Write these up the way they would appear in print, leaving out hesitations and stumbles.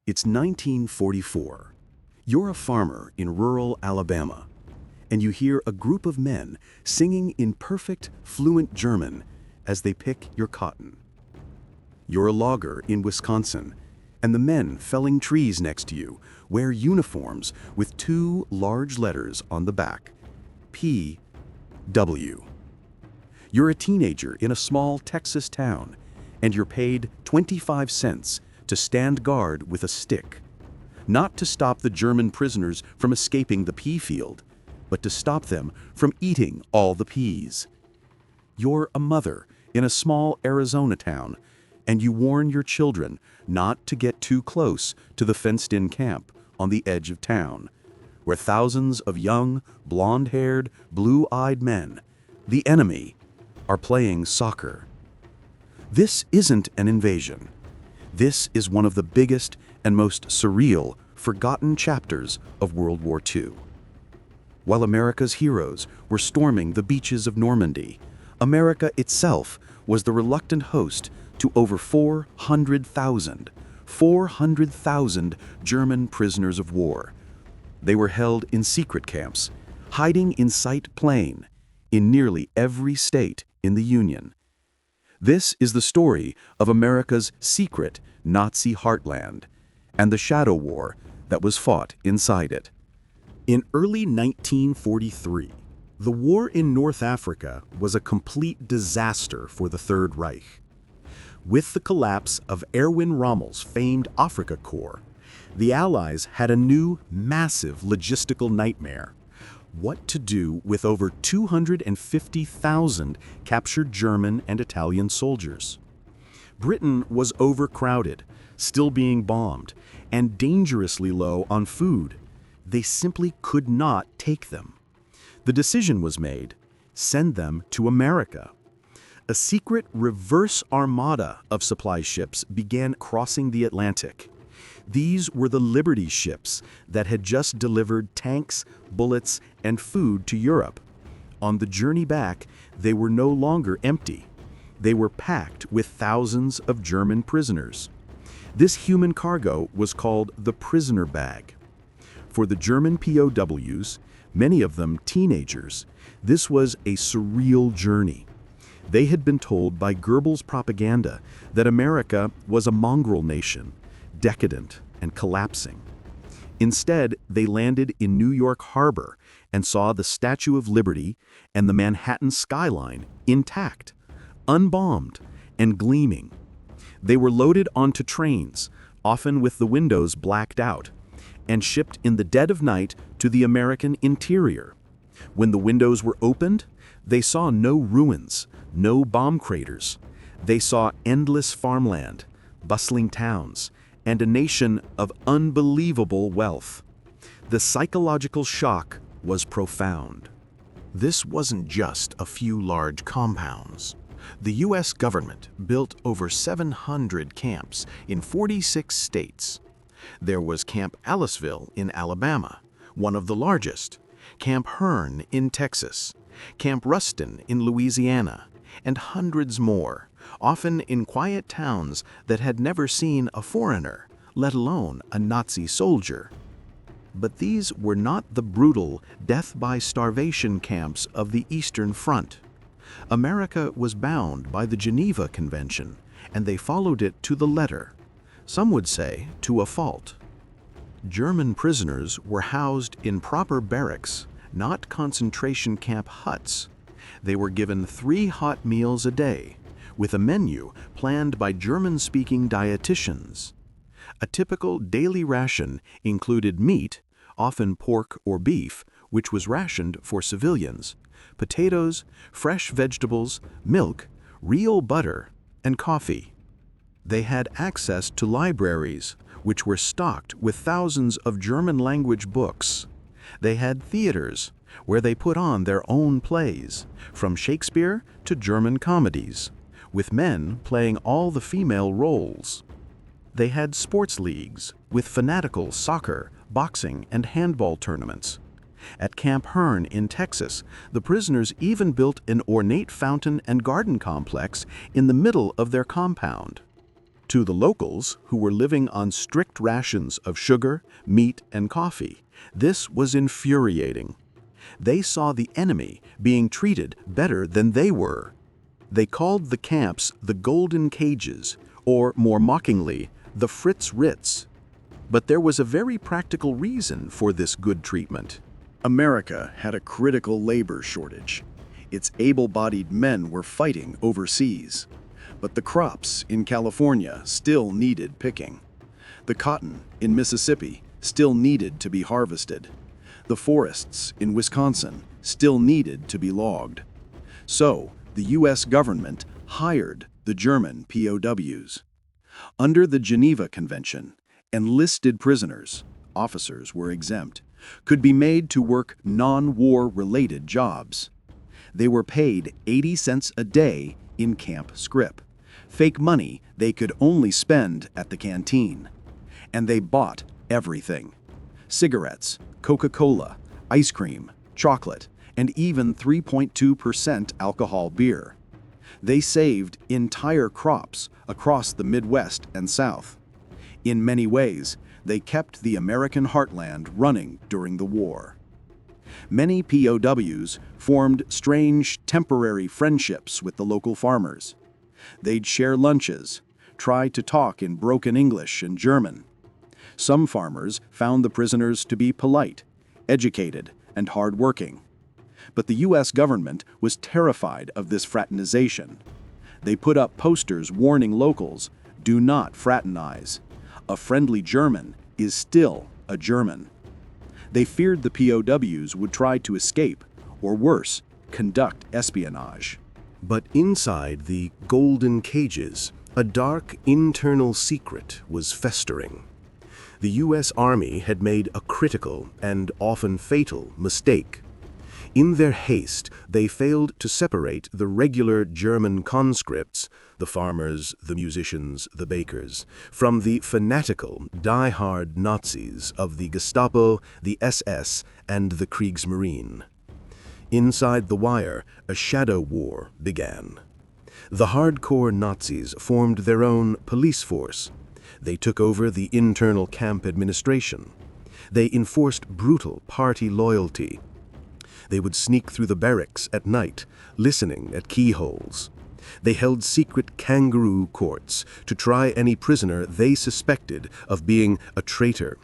It's 1944. You're a farmer in rural Alabama, and you hear a group of men singing in perfect, fluent German as they pick your cotton. You're a logger in Wisconsin, and the men felling trees next to you wear uniforms with two large letters on the back, P.W. You're a teenager in a small Texas town, and you're paid 25 cents to stand guard with a stick, not to stop the German prisoners from escaping the pea field, but to stop them from eating all the peas. You're a mother in a small Arizona town, and you warn your children not to get too close to the fenced-in camp on the edge of town, where thousands of young, blonde-haired, blue-eyed men, the enemy, are playing soccer. This isn't an invasion. This is one of the biggest and most surreal, forgotten chapters of World War II. While America's heroes were storming the beaches of Normandy, America itself was the reluctant host to over 400,000 German prisoners of war. They were held in secret camps, hiding in sight plain, in nearly every state in the Union. This is the story of America's secret Nazi heartland and the shadow war that was fought inside it. In early 1943, the war in North Africa was a complete disaster for the Third Reich. With the collapse of Erwin Rommel's famed Afrika Korps, the Allies had a new, massive logistical nightmare: what to do with over 250,000 captured German and Italian soldiers. Britain was overcrowded, still being bombed, and dangerously low on food. They simply could not take them. The decision was made: send them to America. A secret reverse armada of supply ships began crossing the Atlantic. These were the Liberty ships that had just delivered tanks, bullets, and food to Europe. On the journey back, they were no longer empty. They were packed with thousands of German prisoners. This human cargo was called the prisoner bag. For the German POWs, many of them teenagers, this was a surreal journey. They had been told by Goebbels' propaganda that America was a mongrel nation, decadent and collapsing. Instead, they landed in New York Harbor and saw the Statue of Liberty and the Manhattan skyline intact, unbombed, and gleaming. They were loaded onto trains, often with the windows blacked out, and shipped in the dead of night to the American interior. When the windows were opened, they saw no ruins, no bomb craters. They saw endless farmland, bustling towns, and a nation of unbelievable wealth. The psychological shock was profound. This wasn't just a few large compounds. The U.S. government built over 700 camps in 46 states. There was Camp Aliceville in Alabama, one of the largest, Camp Hearn in Texas, Camp Ruston in Louisiana, and hundreds more, often in quiet towns that had never seen a foreigner, let alone a Nazi soldier. But these were not the brutal death-by-starvation camps of the Eastern Front. America was bound by the Geneva Convention, and they followed it to the letter. Some would say to a fault. German prisoners were housed in proper barracks, not concentration camp huts. They were given 3 hot meals a day, with a menu planned by German-speaking dietitians. A typical daily ration included meat, often pork or beef, which was rationed for civilians, potatoes, fresh vegetables, milk, real butter, and coffee. They had access to libraries, which were stocked with thousands of German-language books. They had theaters, where they put on their own plays, from Shakespeare to German comedies, with men playing all the female roles. They had sports leagues, with fanatical soccer, boxing, and handball tournaments. At Camp Hearn in Texas, the prisoners even built an ornate fountain and garden complex in the middle of their compound. To the locals, who were living on strict rations of sugar, meat, and coffee, this was infuriating. They saw the enemy being treated better than they were. They called the camps the Golden Cages, or more mockingly, the Fritz Ritz. But there was a very practical reason for this good treatment. America had a critical labor shortage. Its able-bodied men were fighting overseas. But the crops in California still needed picking. The cotton in Mississippi still needed to be harvested. The forests in Wisconsin still needed to be logged. So, the U.S. government hired the German POWs. Under the Geneva Convention, enlisted prisoners, officers were exempt, could be made to work non-war-related jobs. They were paid 80 cents a day in camp scrip, fake money they could only spend at the canteen. And they bought everything: cigarettes, Coca-Cola, ice cream, chocolate, and even 3.2% alcohol beer. They saved entire crops across the Midwest and South. In many ways, they kept the American heartland running during the war. Many POWs formed strange, temporary friendships with the local farmers. They'd share lunches, try to talk in broken English and German. Some farmers found the prisoners to be polite, educated, and hard-working. But the U.S. government was terrified of this fraternization. They put up posters warning locals, "Do not fraternize. A friendly German is still a German." They feared the POWs would try to escape, or worse, conduct espionage. But inside the Golden Cages, a dark internal secret was festering. The U.S. Army had made a critical and often fatal mistake. In their haste, they failed to separate the regular German conscripts, the farmers, the musicians, the bakers, from the fanatical, die-hard Nazis of the Gestapo, the SS, and the Kriegsmarine. Inside the wire, a shadow war began. The hardcore Nazis formed their own police force. They took over the internal camp administration. They enforced brutal party loyalty. They would sneak through the barracks at night, listening at keyholes. They held secret kangaroo courts to try any prisoner they suspected of being a traitor.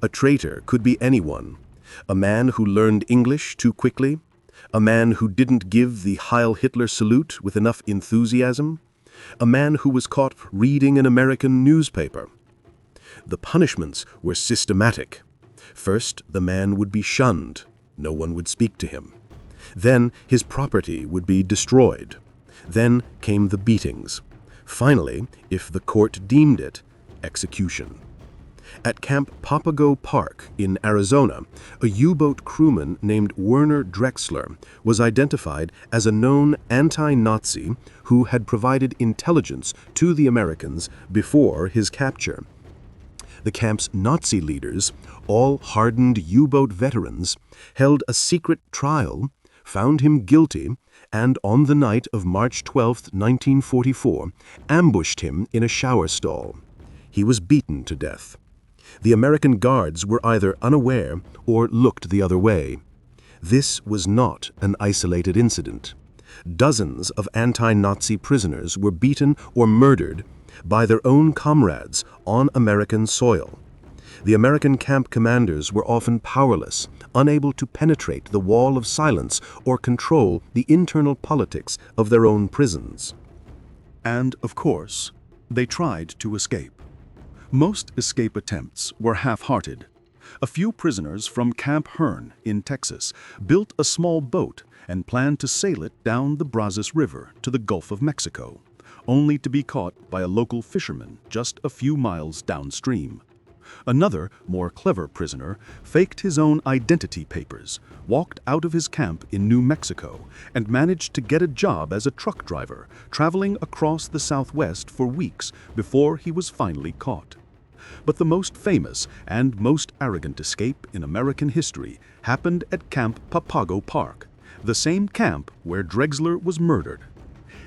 A traitor could be anyone: a man who learned English too quickly, a man who didn't give the Heil Hitler salute with enough enthusiasm, a man who was caught reading an American newspaper. The punishments were systematic. First, the man would be shunned. No one would speak to him. Then his property would be destroyed. Then came the beatings. Finally, if the court deemed it, execution. At Camp Papago Park in Arizona, a U-boat crewman named Werner Drexler was identified as a known anti-Nazi who had provided intelligence to the Americans before his capture. The camp's Nazi leaders, all hardened U-boat veterans, held a secret trial, found him guilty, and on the night of March 12, 1944, ambushed him in a shower stall. He was beaten to death. The American guards were either unaware or looked the other way. This was not an isolated incident. Dozens of anti-Nazi prisoners were beaten or murdered by their own comrades on American soil. The American camp commanders were often powerless, unable to penetrate the wall of silence or control the internal politics of their own prisons. And, of course, they tried to escape. Most escape attempts were half-hearted. A few prisoners from Camp Hearn in Texas built a small boat and planned to sail it down the Brazos River to the Gulf of Mexico, only to be caught by a local fisherman just a few miles downstream. Another, more clever prisoner faked his own identity papers, walked out of his camp in New Mexico, and managed to get a job as a truck driver, traveling across the Southwest for weeks before he was finally caught. But the most famous and most arrogant escape in American history happened at Camp Papago Park, the same camp where Drexler was murdered.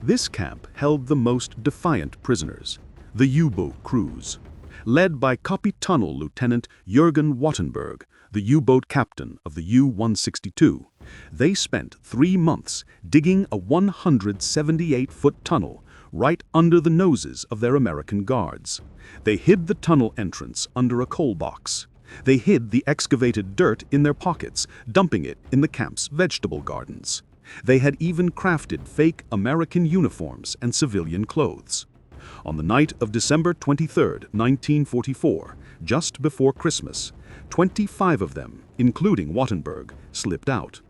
This camp held the most defiant prisoners, the U-boat cruise. Led by Kapitänl Lieutenant Jürgen Wattenberg, the U-boat captain of the U-162, they spent 3 months digging a 178-foot tunnel right under the noses of their American guards. They hid the tunnel entrance under a coal box. They hid the excavated dirt in their pockets, dumping it in the camp's vegetable gardens. They had even crafted fake American uniforms and civilian clothes. On the night of December 23, 1944, just before Christmas, 25 of them, including Wattenberg, slipped out.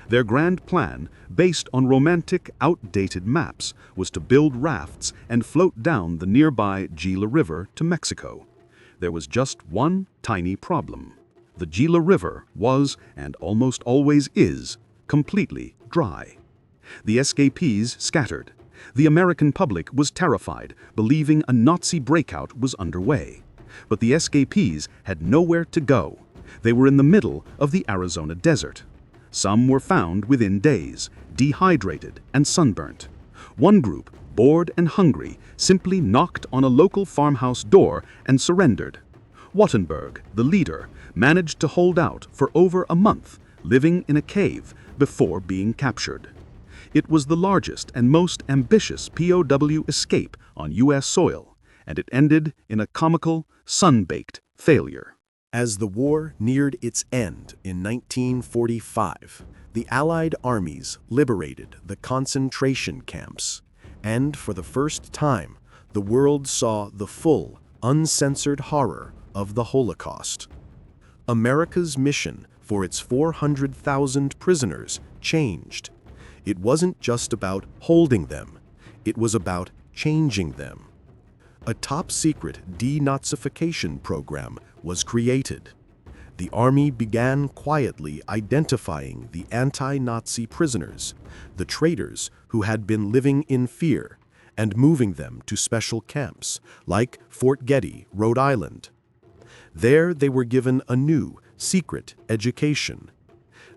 Their grand plan, based on romantic, outdated maps, was to build rafts and float down the nearby Gila River to Mexico. There was just one tiny problem. The Gila River was, and almost always is, completely dry. The escapees scattered. The American public was terrified, believing a Nazi breakout was underway. But the escapees had nowhere to go. They were in the middle of the Arizona desert. Some were found within days, dehydrated and sunburnt. One group, bored and hungry, simply knocked on a local farmhouse door and surrendered. Wattenberg, the leader, managed to hold out for over a month, living in a cave before being captured. It was the largest and most ambitious POW escape on U.S. soil, and it ended in a comical, sun-baked failure. As the war neared its end in 1945, the Allied armies liberated the concentration camps, and for the first time, the world saw the full, uncensored horror of the Holocaust. America's mission for its 400,000 prisoners changed. It wasn't just about holding them, it was about changing them. A top-secret Denazification program was created. The army began quietly identifying the anti-Nazi prisoners, the traitors who had been living in fear, and moving them to special camps, like Fort Getty, Rhode Island. There they were given a new, secret education.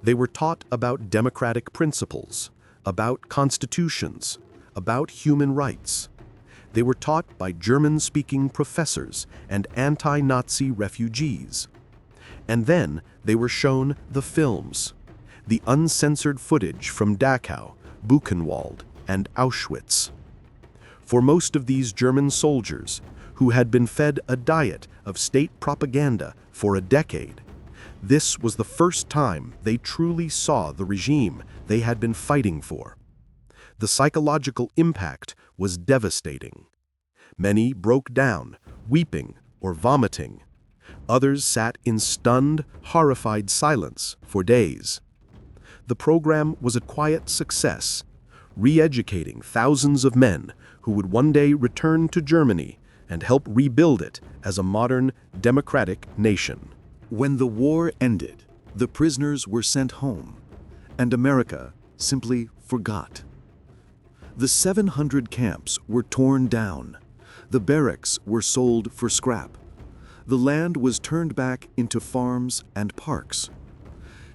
They were taught about democratic principles, about constitutions, about human rights. They were taught by German-speaking professors and anti-Nazi refugees. And then they were shown the films, the uncensored footage from Dachau, Buchenwald, and Auschwitz. For most of these German soldiers, who had been fed a diet of state propaganda for a decade, this was the first time they truly saw the regime they had been fighting for. The psychological impact was devastating. Many broke down, weeping or vomiting. Others sat in stunned, horrified silence for days. The program was a quiet success, re-educating thousands of men who would one day return to Germany and help rebuild it as a modern, democratic nation. When the war ended, the prisoners were sent home, and America simply forgot. The 700 camps were torn down. The barracks were sold for scrap. The land was turned back into farms and parks.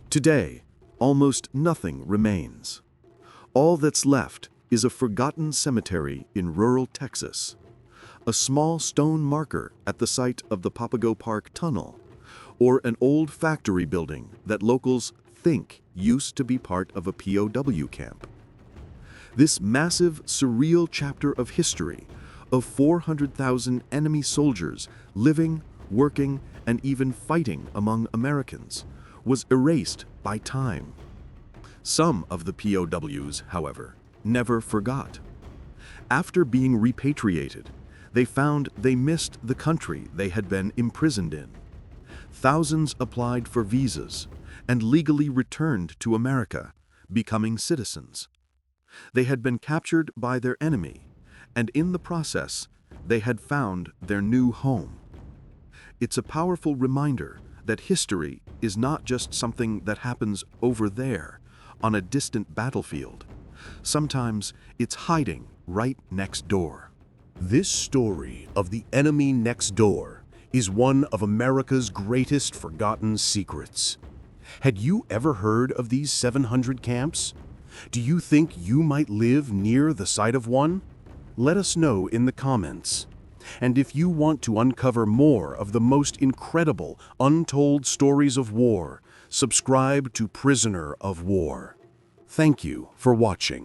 Today, almost nothing remains. All that's left is a forgotten cemetery in rural Texas, a small stone marker at the site of the Papago Park tunnel, or an old factory building that locals think used to be part of a POW camp. This massive, surreal chapter of history of 400,000 enemy soldiers living, working, and even fighting among Americans was erased by time. Some of the POWs, however, never forgot. After being repatriated, they found they missed the country they had been imprisoned in. Thousands applied for visas and legally returned to America, becoming citizens. They had been captured by their enemy, and in the process, they had found their new home. It's a powerful reminder that history is not just something that happens over there, on a distant battlefield. Sometimes it's hiding right next door. This story of the enemy next door is one of America's greatest forgotten secrets. Had you ever heard of these 700 camps? Do you think you might live near the site of one? Let us know in the comments. And if you want to uncover more of the most incredible, untold stories of war, subscribe to Prisoner of War. Thank you for watching.